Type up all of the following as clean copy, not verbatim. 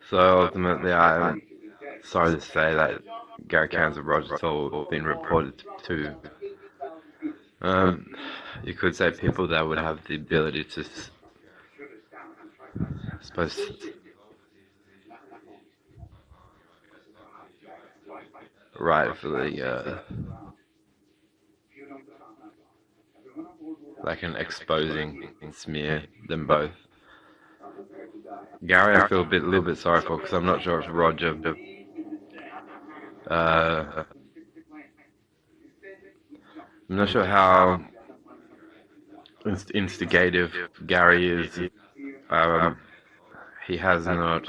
So ultimately, I'm sorry to say that Gary Cairns and Roger Toll have been reported to, um, you could say people that would have the ability to, I suppose, rightfully, like an exposing smear them both. Gary, I feel a little bit sorry for because I'm not sure if Roger, I'm not sure how instigative Gary is. Um, he has not.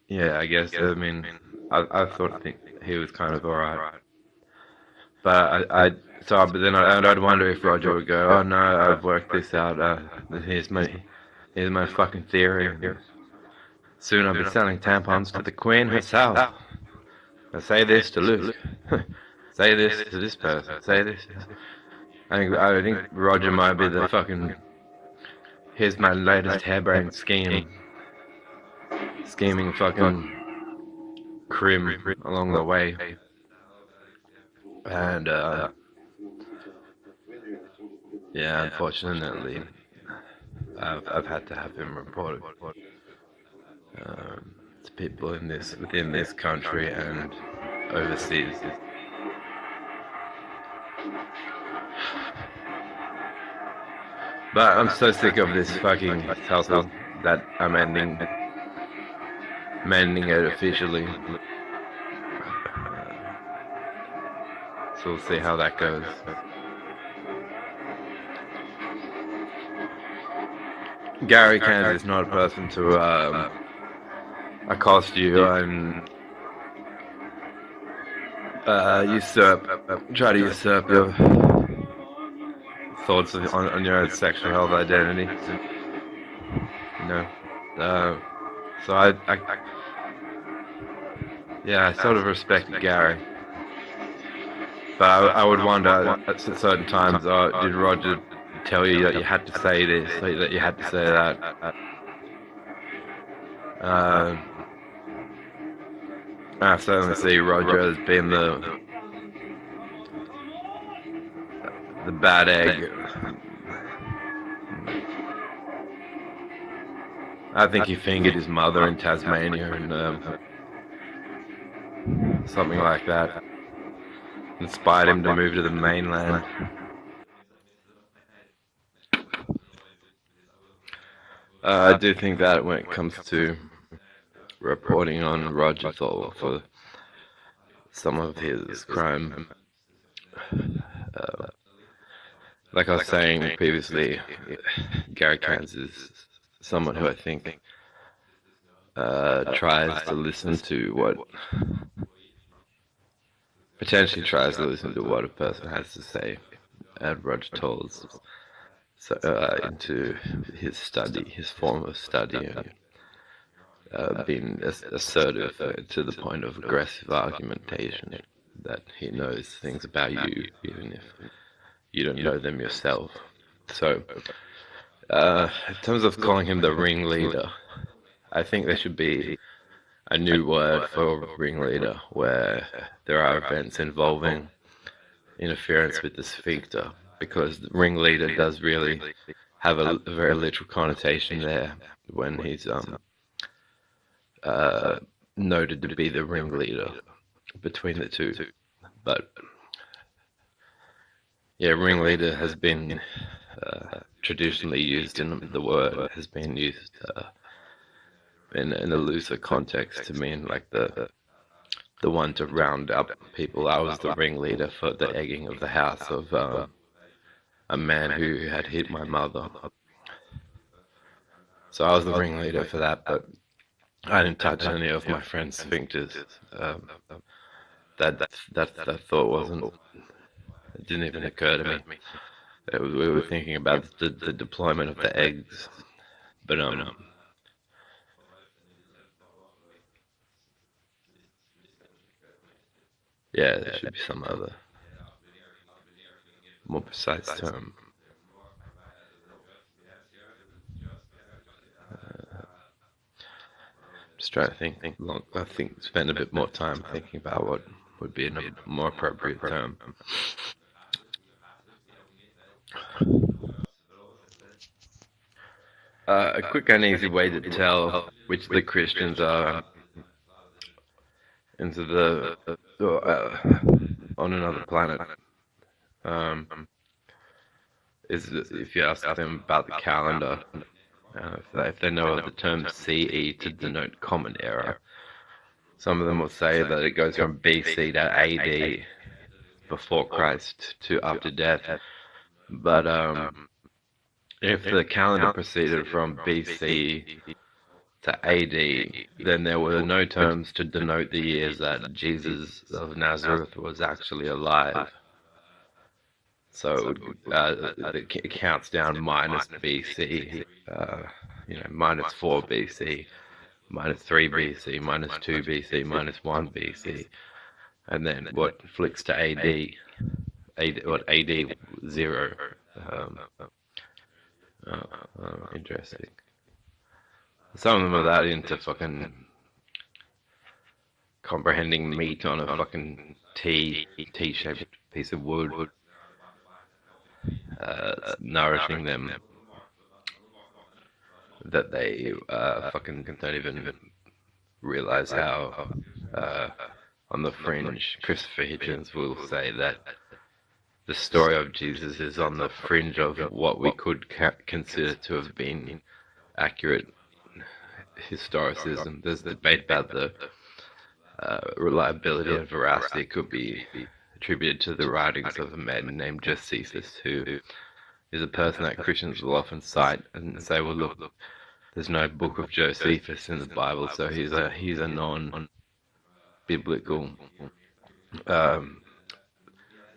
Yeah, I guess. I mean, I think he was kind of alright, but but then I'd wonder if Roger would go, "Oh no, I've worked this out. Here's my fucking theory. Soon I'll be selling tampons to the Queen herself. I say this to Luke. Say this to this person. Say this." I think Roger might be the fucking. Here's my latest harebrained scheming fucking crim along the way, and yeah, unfortunately, I've had to have him reported to people within this country and overseas. But I'm so sick of this fucking tussle that I'm mending it officially. So we'll see how that goes. Gary Cairns is not a person to accost you and try to usurp your thoughts on your own sexual health identity. You know, so yeah, I sort of respect Gary, but I would wonder at certain times, did Roger tell you that you had to say this, that you had to say that? I certainly see Roger as being the bad egg. I think he fingered his mother in Tasmania and something like that. Inspired him to move to the mainland. I do think that when it comes to reporting on Roger Thor for some of his crime, like I was saying previously, Gary Cairns is someone who I think tries to listen to what potentially tries to listen to what a person has to say, and Roger Toll's into his study, his form of study, being assertive to the point of aggressive argumentation, that he knows things about you, even if you don't know them yourself. So, in terms of calling him the ringleader, I think there should be a new word for ringleader where there are events involving interference with the sphincter, because the ringleader does really have a very literal connotation there when he's noted to be the ringleader between the two. But yeah, ringleader has been traditionally used in the word has been used in a looser context to mean like the one to round up people. I was the ringleader for the egging of the house of a man who had hit my mother. So I was the ringleader for that, but I didn't touch any of my friend's sphincters. That thought wasn't. It didn't even occur to me. We were thinking about the deployment of the eggs, but yeah, there should be some other more precise term. Just trying to spend a bit more time thinking about what would be a more appropriate term. A quick and easy way to tell which the Christians are into on another planet is if you ask them about the calendar, if they know of the term CE to denote common era. Some of them will say that it goes from BC to AD, before Christ, to after death. But if the calendar proceeded from BC to AD, then there were no terms to denote the years that Jesus of Nazareth was actually alive. So it counts down minus BC, minus 4 BC, minus 3 BC, minus 2 BC, minus 1 BC, and then what flicks to AD, AD 0. Interesting. Some of them are that into fucking comprehending meat on a fucking T-shaped piece of wood, nourishing them, that they fucking don't even realize how on the fringe. Christopher Hitchens will say that the story of Jesus is on the fringe of what we could consider to have been accurate historicism. There's debate about the reliability and veracity. It could be attributed to the writings of a man named Josephus, who is a person that Christians will often cite and say, well, look, there's no book of Josephus in the Bible, so he's a non-biblical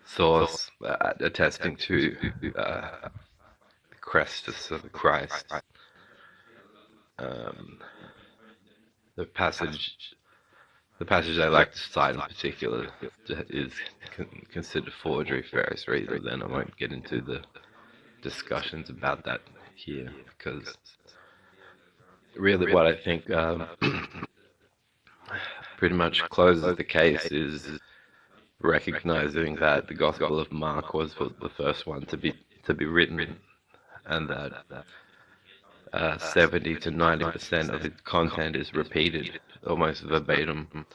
source attesting to the Christus of Christ. The passage I like to cite in particular is considered forgery for various reasons. Then I won't get into the discussions about that here, because really what I think pretty much closes the case is recognizing that the Gospel of Mark was the first one to be written, and that 70 to 90% of its content is repeated almost verbatim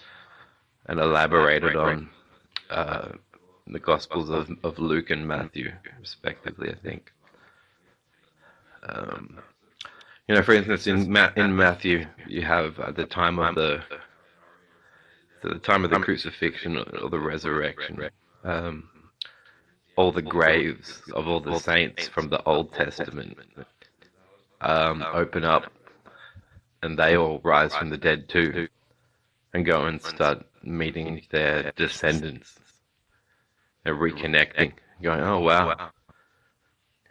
and elaborated on the Gospels of Luke and Matthew, respectively, I think. For instance, in Matthew, you have at the time of the crucifixion or the resurrection, all the graves of all the saints from the Old Testament open up, and they all rise from the dead too, and go and start meeting their descendants and reconnecting, going, oh wow,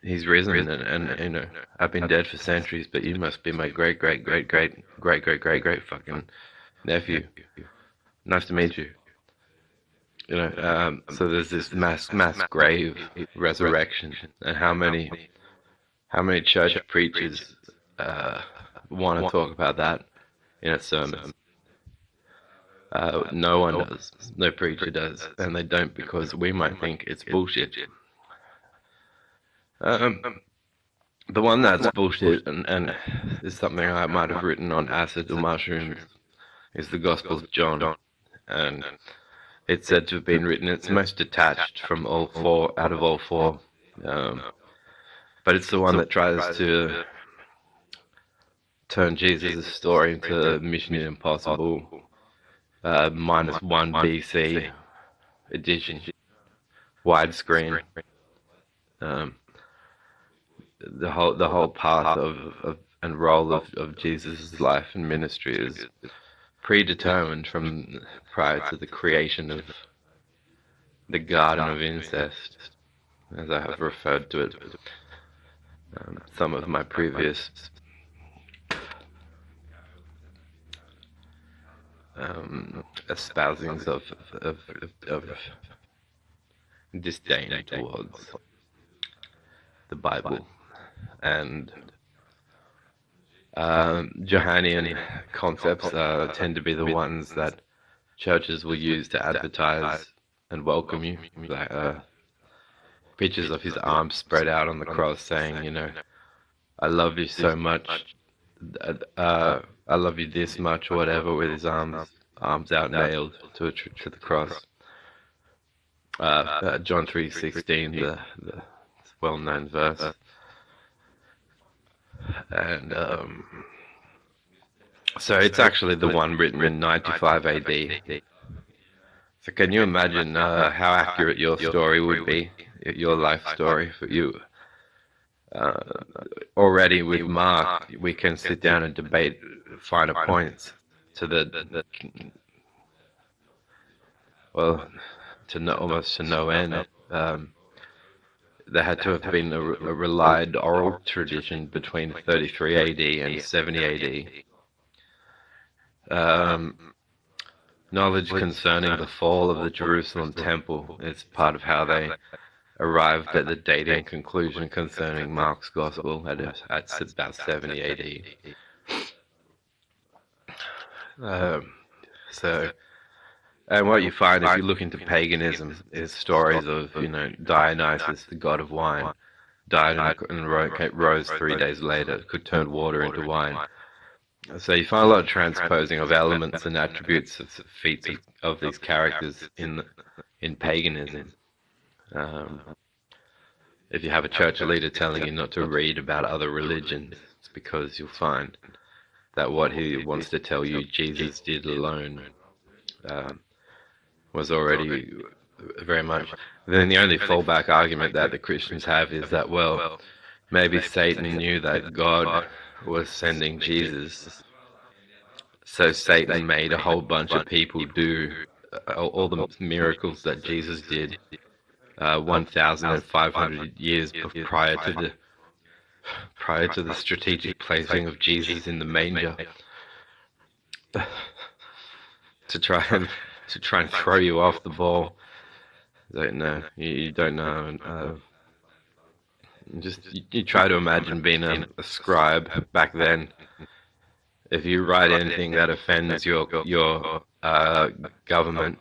he's risen, and I've been dead for centuries, but you must be my great fucking nephew. Nice to meet you. So there's this mass grave resurrection, and how many church preachers want to talk about that in a sermon? No one does. No preacher does, and they don't because we might think it's bullshit. The one that's bullshit and is something I might have written on acid or mushrooms is the Gospel of John, and it's said to have been written. It's most detached from all four, out of all four, but it's the one that tries to turn Jesus' story into Mission Impossible minus 1 BC edition, widescreen. The whole path of and role of Jesus' life and ministry is predetermined from prior to the creation of the Garden of Incest, as I have referred to it. Some of my previous espousings of disdain towards the Bible, and Johannian concepts tend to be the ones that churches will use to advertise and welcome you. Like pictures of his arms spread out on the cross saying, I love you so much, I love you this much or whatever, with his arms out nailed to the cross. John 3:16, the well-known verse. And so it's actually the one written in 95 AD. So can you imagine how accurate your story would be, your life story for you? Already with Mark, we can sit down and debate finer points to almost to no end. There had to have been a relied oral tradition between 33 AD and 70 AD. Knowledge concerning the fall of the Jerusalem temple is part of how they arrived at the dating conclusion concerning Mark's gospel at about 70 AD. And what you find if you look into paganism is stories of, Dionysus, the god of wine, died and rose 3 days later, could turn water into wine. So you find a lot of transposing of elements and attributes of feats of these characters in paganism. If you have a church leader telling you not to read about other religions, it's because you'll find that what he wants to tell you Jesus did alone was already very much. Then the only fallback argument that the Christians have is that, well, maybe Satan knew that God was sending Jesus, so Satan made a whole bunch of people do all the miracles that Jesus did 1,500 years prior to the strategic placing of Jesus in the manger, to try and throw you off the ball. Don't know. You don't know. You try to imagine being a scribe back then. If you write anything that offends your government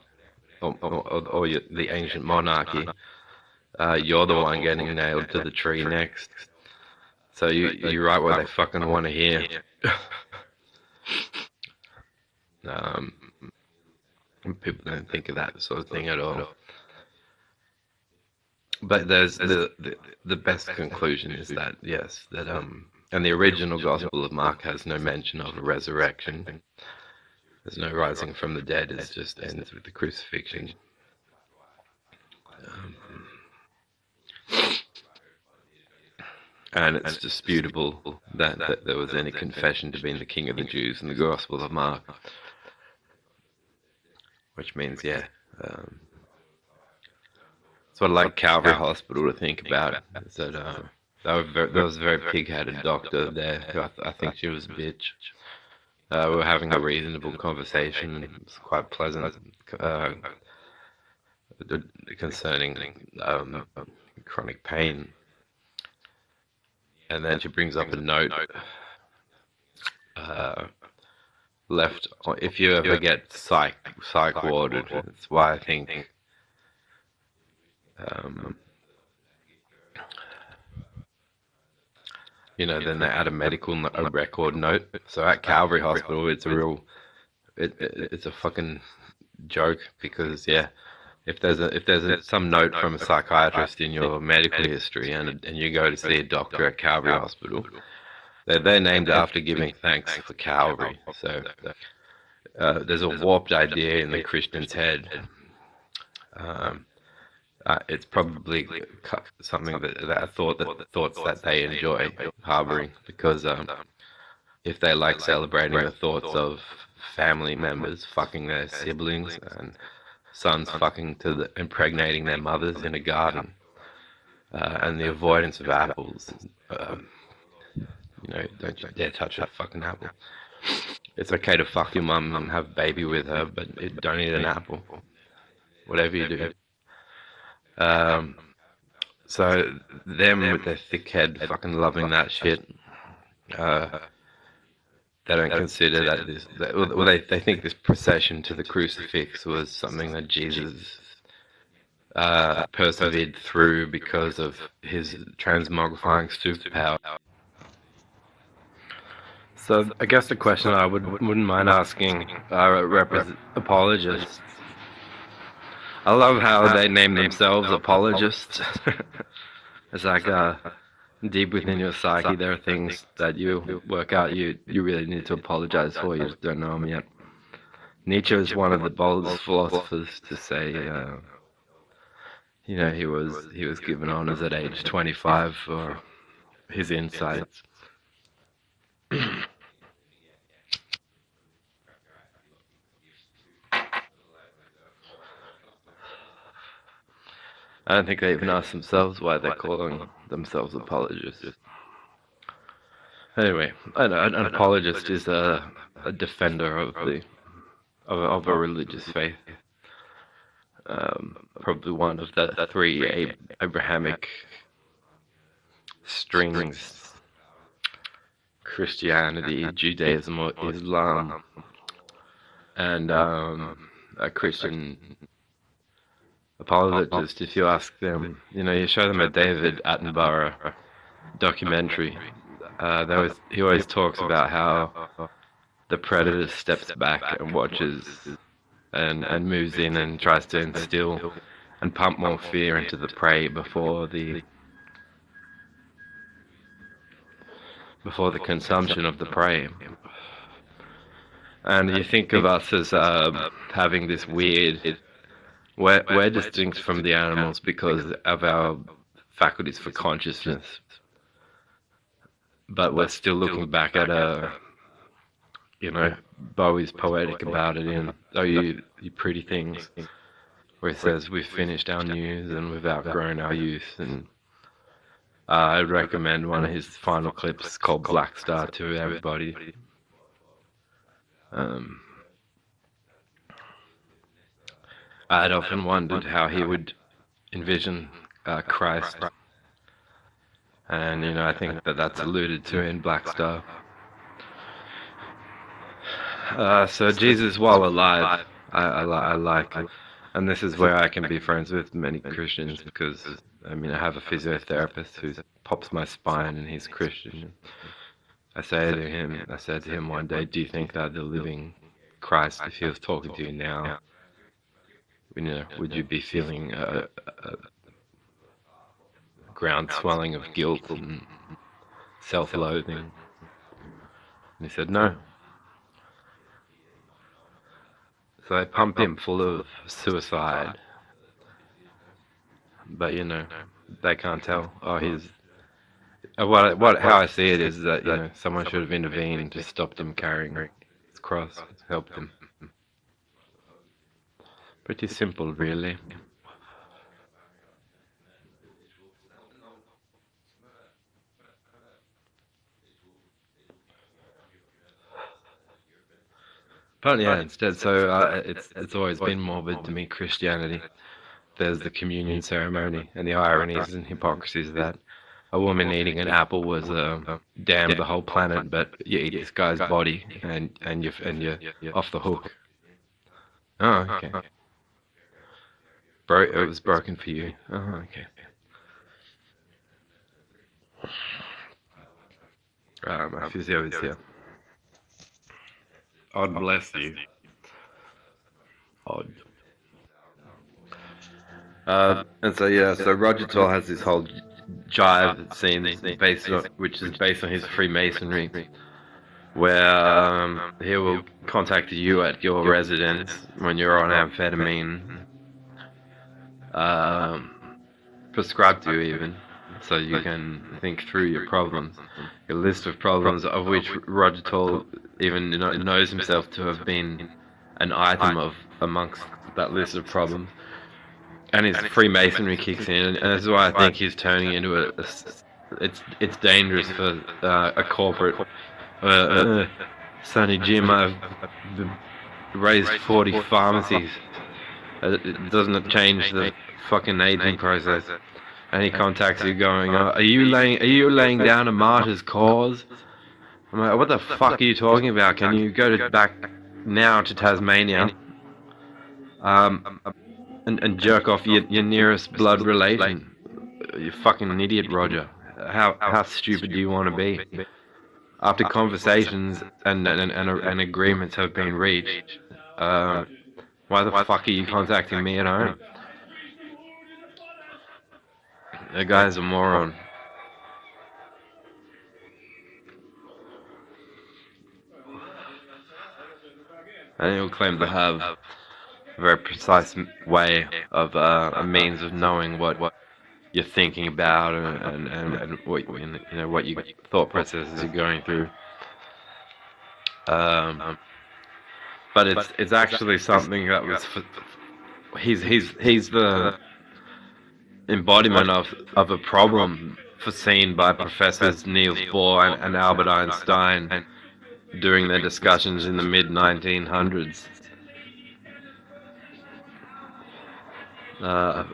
or the ancient monarchy, you're the one getting nailed to the tree next. So you write what they fucking want to hear. People don't think of that sort of thing at all. But there's the best conclusion is that, yes, that and the original Gospel of Mark has no mention of a resurrection. There's no rising from the dead. It just ends with the crucifixion. And it's disputable that there was any confession to being the King of the Jews in the Gospel of Mark. Which means, yeah. It's what I like Calvary Hospital to think about. Is that there was a very pig-headed doctor there. Who I think she was a bitch. We were having a reasonable conversation. It was quite pleasant concerning chronic pain. And then she brings up a note left. If you ever get psych warded, that's why I think then they add a medical record note. So at Calvary Hospital, it's a real, it's a fucking joke because if there's some note from a psychiatrist in your medical history and you go to see a doctor at Calvary Hospital, they're named after giving thanks for Calvary. So there's a warped idea in the Christian's head. It's probably something thoughts that they enjoy harboring, because if they like celebrating the thoughts of family members fucking their siblings and sons fucking impregnating their mothers in a garden, and the avoidance of apples, don't you dare touch that fucking apple. It's okay to fuck your mum and have a baby with her, but don't eat an apple. Whatever you do. So them with their thick head fucking loving that shit. they don't consider that well, they think this procession to the crucifix was something that Jesus persevered through because of his transmogrifying superpower. So I guess the question I wouldn't mind asking apologists. I love how they name themselves apologists. It's like deep within your psyche, there are things that you work out you really need to apologize for. You just don't know them yet. Nietzsche is one of the boldest philosophers to say, he was given honors at age 25 for his insights. I don't think they even ask themselves why they're calling themselves apologists. Anyway, an apologist is a defender of of a religious faith. Probably one of the three Abrahamic strings: Christianity, Judaism, or Islam, and a Christian apologist. If you ask them, you show them a David Attenborough documentary. He always talks about how the predator steps back and watches and moves in and tries to instill and pump more fear into the prey before the consumption of the prey. And you think of us as having this weird. We're distinct from the animals because of our faculties for consciousness, but we're still looking back at Bowie's poetic about it in "Oh, you pretty things," where he says we've finished our news and we've outgrown our youth. And I'd recommend one of his final clips called "Black Star" to everybody. I'd often wondered how he would envision Christ, and I think that's alluded to in Black Star. So Jesus, while alive, I like, and this is where I can be friends with many Christians because I have a physiotherapist who pops my spine, and he's Christian. I said to him one day, "Do you think that the living Christ, if he was talking to you now, would you be feeling a ground swelling of guilt and self-loathing?" And he said, "No." So they pump him full of suicide, but they can't tell. Oh, he's how I see it is that someone should have intervened to stop him carrying his cross, helped him. Pretty simple, really. But yeah, instead, so it's always been morbid to me, Christianity. There's the communion ceremony, and the ironies and hypocrisies of that. A woman eating an apple was damn the whole planet, but you eat this guy's body, and you're off the hook. Oh, okay. It was broken for you. Oh, okay. My physio is here. God bless you. Odd. And so Roger Toll has this whole jive scene which is based on his Freemasonry, where he will contact you at your residence when you're on amphetamine, prescribed to you even, so you can think through your problems, your list of problems, of which Roger Toll even knows himself to have been an item of amongst that list of problems. And his Freemasonry kicks in, and this is why I think he's turning into it's dangerous for a corporate. Sonny Jim, I've raised 40 pharmacies. It doesn't change the fucking aging process. And he contacts you, going, "Are you laying down a martyr's cause? I'm like, what the fuck are you talking about? Can you go back now to Tasmania, um, and jerk off your nearest blood relation? You fucking idiot, Roger. How stupid do you want to be? After conversations and agreements have been reached, why the fuck are you contacting me at home? The guy's a moron. And he'll claim to have a very precise way of a means of knowing what you're thinking about and what what your thought processes are going through. But it's actually something that was he's the embodiment of a problem foreseen by Professors Niels Bohr and Albert Einstein during their discussions in the mid-1900s. About,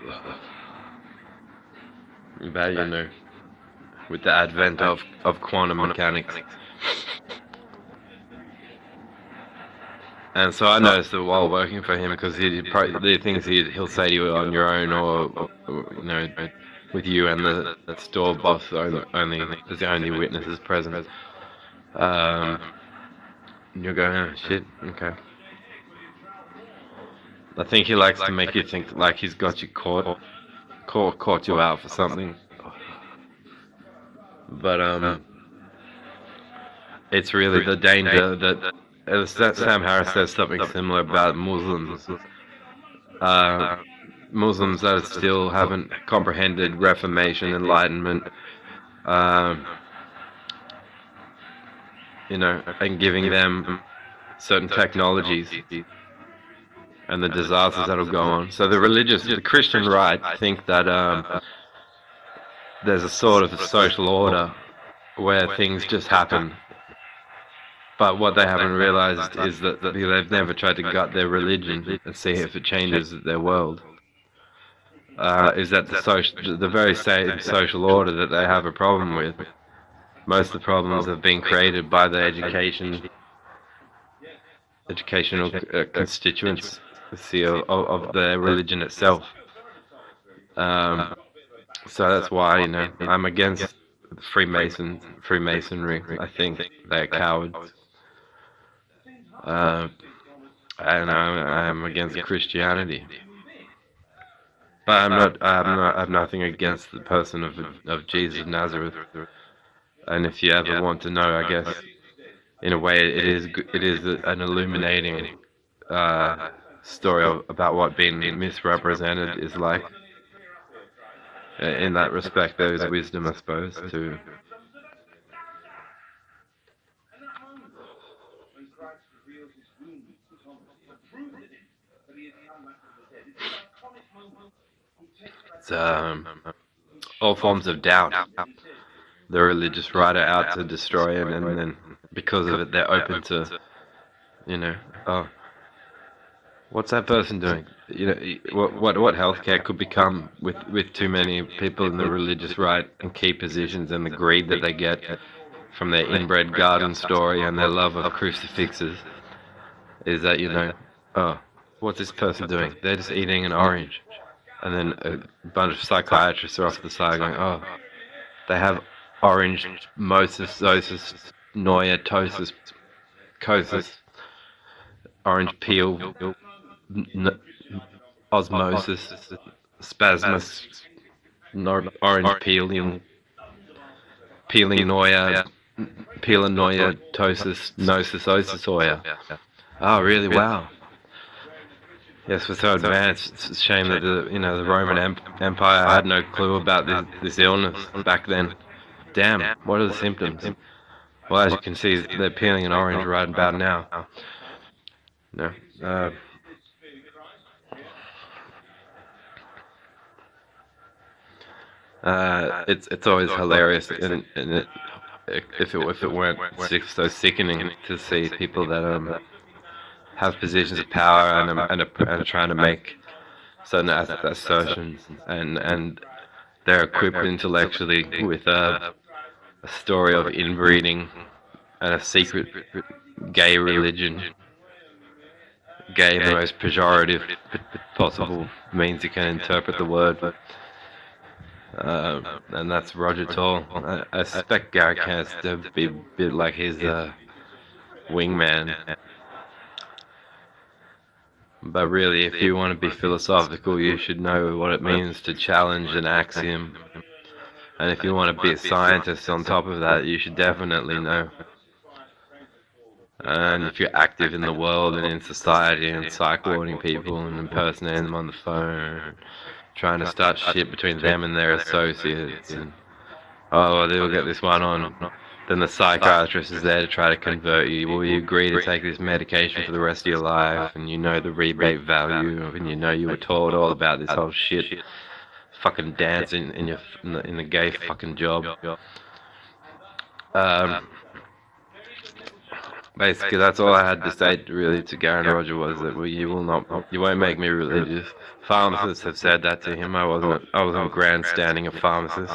with the advent of quantum mechanics. And so I noticed that while working for him, because the things he'll say to you on your own, or with you and the store boss only as the only witnesses present. You'll go, oh shit, okay. I think he likes to make you think like he's got you caught you out for something. But it's really the danger that Sam Harris says something similar about Muslims. Muslims that still haven't comprehended Reformation, Enlightenment, and giving them certain technologies and the disasters that'll go on. So the Christian right think that there's a sort of a social order where things just happen. But what they haven't realized is that they've never tried to gut their religion and see if it changes their world. Is that the very same social order that they have a problem with? Most of the problems have been created by the educational constituents of the religion itself. So that's why I'm against Freemasonry. I think they're cowards. And I'm against Christianity. But I have nothing against the person of Jesus of Nazareth. And if you ever want to know, I guess, in a way, it is an illuminating story about what being misrepresented is like. In that respect, there is wisdom, I suppose, to. It's all forms of doubt. The religious right are out to destroy it, and then because of it, they're open to, oh, what's that person doing? What healthcare could become with too many people in the religious right and key positions, and the greed that they get from their inbred garden story and their love of crucifixes, is that oh, what's this person doing? They're just eating an orange, and then a bunch of psychiatrists are off the side going, oh, they have orange mosis, zosis, noia, cosis, orange peel, osmosis, spasmus, orange peeling noia, pelanoia, tosis, gnosis, osis, oia. Oh, really? Wow. Yes, we're so advanced. It's a shame that the Roman Empire had no clue about this illness back then. Damn, what are the symptoms? Well, as you can see, they're peeling an orange right about now. No. It's always hilarious, and if it weren't so sickening to see people that have positions of power and are trying to make certain assertions, and they're equipped intellectually with a story of inbreeding and a secret gay religion. Gay in the most pejorative possible means you can interpret the word. And that's Roger Toll. I suspect Gary Cass to be a bit like his wingman. But really, if you want to be philosophical, you should know what it means to challenge an axiom. And if you want to be a scientist on top of that, you should definitely know. And if you're active in the world and in society and cyclewarding people and impersonating them on the phone, trying to start shit between them and their associates, and oh, well, they'll get this one on. Then the psychiatrist is there to try to convert you. Will you agree to take this medication for the rest of your life? And you know the rebate value, and you know you were told all about this whole shit. Fucking dance in the gay fucking job. Basically, that's all I had to say really to Gary and Roger was that you won't make me religious. Pharmacists have said that to him. I wasn't grandstanding a pharmacist.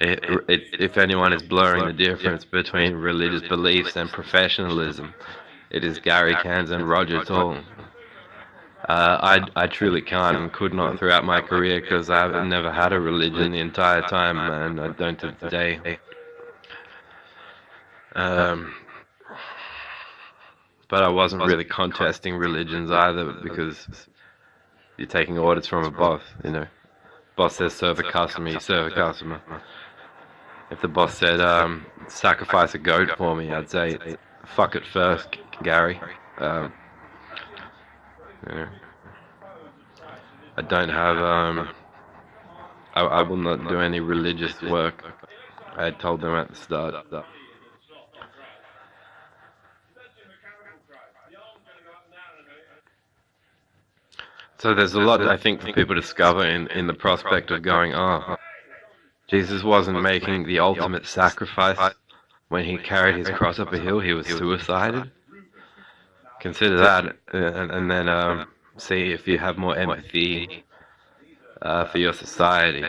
If anyone is blurring the difference between religious beliefs and professionalism, it is Gary Cairns and Roger Toll. I truly can't and could not throughout my career because I've never had a religion the entire time, and I don't to today. But I wasn't really contesting religions either because you're taking orders from a boss, you know. Boss says serve a customer, you serve a customer. If the boss said, sacrifice a goat for me, I'd say, fuck it first, Gary. You know, I don't have, I will not do any religious work. I had told them at the start. So there's a lot, I think, for people to discover in the prospect of going, oh, Jesus wasn't making the ultimate sacrifice when he carried his cross up a hill, he was suicided. Consider that, and then see if you have more empathy for your society.